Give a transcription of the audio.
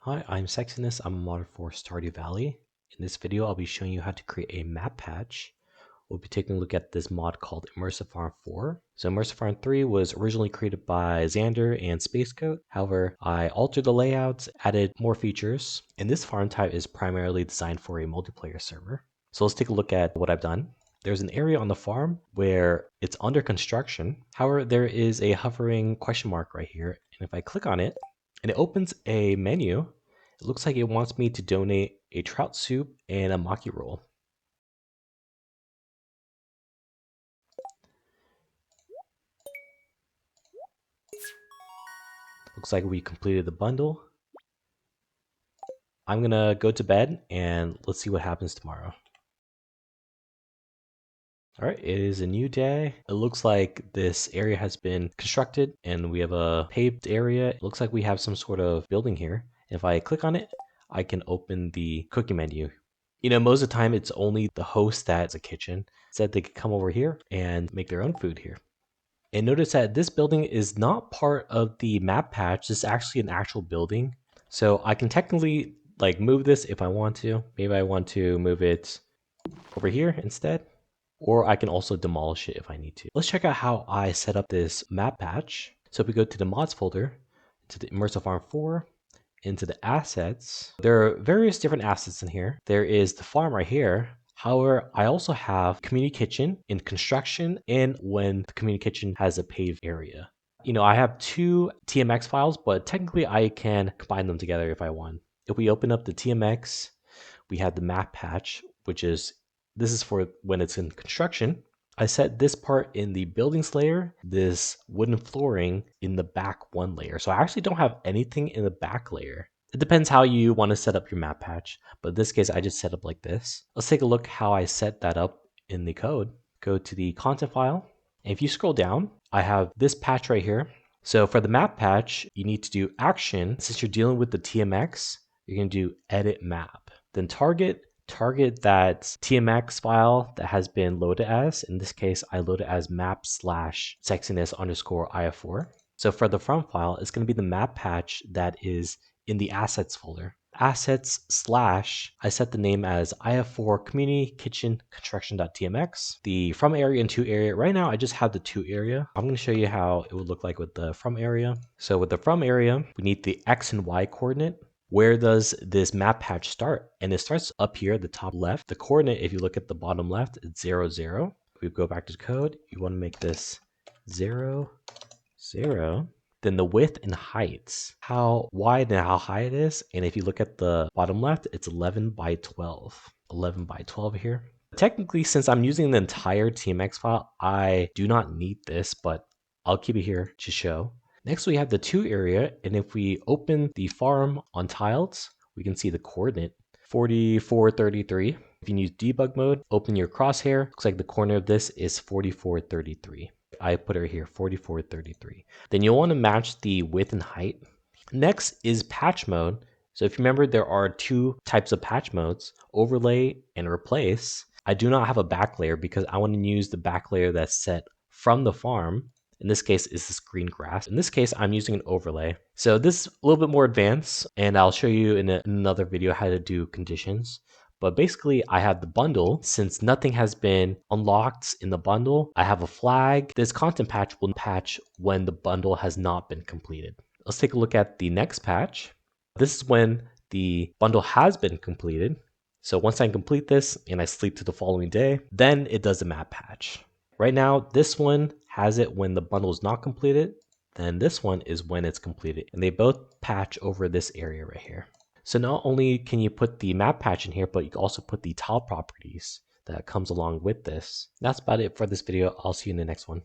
Hi, I'm Sexiness. I'm a modder for Stardew Valley. In this video, I'll be showing you how to create a map patch. We'll be taking a look at this mod called Immersive Farm 4. So Immersive Farm 3 was originally created by Xander and Spacecoat. However, I altered the layouts, added more features, and this farm type is primarily designed for a multiplayer server. So let's take a look at what I've done. There's an area on the farm where it's under construction. However, there is a hovering question mark right here. And if I click on it, and it opens a menu, it looks like it wants me to donate a trout soup and a maki roll. Looks like we completed the bundle. I'm gonna go to bed and let's see what happens tomorrow. All right, it is a new day. It looks like this area has been constructed and we have a paved area. It looks like we have some sort of building here. If I click on it, I can open the cooking menu. You know, most of the time it's only the host that's a kitchen. Instead, they could come over here and make their own food here. And notice that this building is not part of the map patch. This is actually an actual building. So I can technically like move this if I want to. Maybe I want to move it over here instead. Or I can also demolish it if I need to. Let's check out how I set up this map patch. So if we go to the mods folder, to the Immersive Farm 4, into the assets, there are various different assets in here. There is the farm right here. However, I also have community kitchen in construction and when the community kitchen has a paved area. You know, I have two TMX files, but technically I can combine them together if I want. If we open up the TMX, we have the map patch, which is, this is for when it's in construction. I set this part in the buildings layer, this wooden flooring in the back one layer. So I actually don't have anything in the back layer. It depends how you want to set up your map patch, but in this case, I just set up like this. Let's take a look how I set that up in the code. Go to the content file. And if you scroll down, I have this patch right here. So for the map patch, you need to do action. Since you're dealing with the TMX, you're going to do edit map. Then target that TMX file that has been loaded as. In this case, I load it as map/sexiness_if4. So for the from file, it's going to be the map patch that is in the assets folder. Assets / I set the name as if4 community kitchen construction.tmx. The from area and to area, right now I just have the to area. I'm going to show you how it would look like with the from area. So with the from area, we need the X and Y coordinate. Where does this map patch start? And it starts up here at the top left. The coordinate, if you look at the bottom left, it's 0, 0. If we go back to the code, you want to make this 0, 0. Then the width and heights, how wide and how high it is. And if you look at the bottom left, it's 11 by 12. 11 by 12 here. Technically, since I'm using the entire TMX file, I do not need this, but I'll keep it here to show. Next, we have the to area, and if we open the farm on tiles, we can see the coordinate 4433. If you use debug mode, open your crosshair. Looks like the corner of this is 4433. I put it here, 4433. Then you'll want to match the width and height. Next is patch mode. So if you remember, there are two types of patch modes, overlay and replace. I do not have a back layer because I want to use the back layer that's set from the farm. In this case, is this green grass. In this case, I'm using an overlay. So this is a little bit more advanced, and I'll show you in another video how to do conditions. But basically, I have the bundle. Since nothing has been unlocked in the bundle, I have a flag. This content patch will patch when the bundle has not been completed. Let's take a look at the next patch. This is when the bundle has been completed. So once I complete this and I sleep to the following day, then it does a map patch. Right now, this one has it when the bundle is not completed. Then this one is when it's completed. And they both patch over this area right here. So not only can you put the map patch in here, but you can also put the tile properties that comes along with this. That's about it for this video. I'll see you in the next one.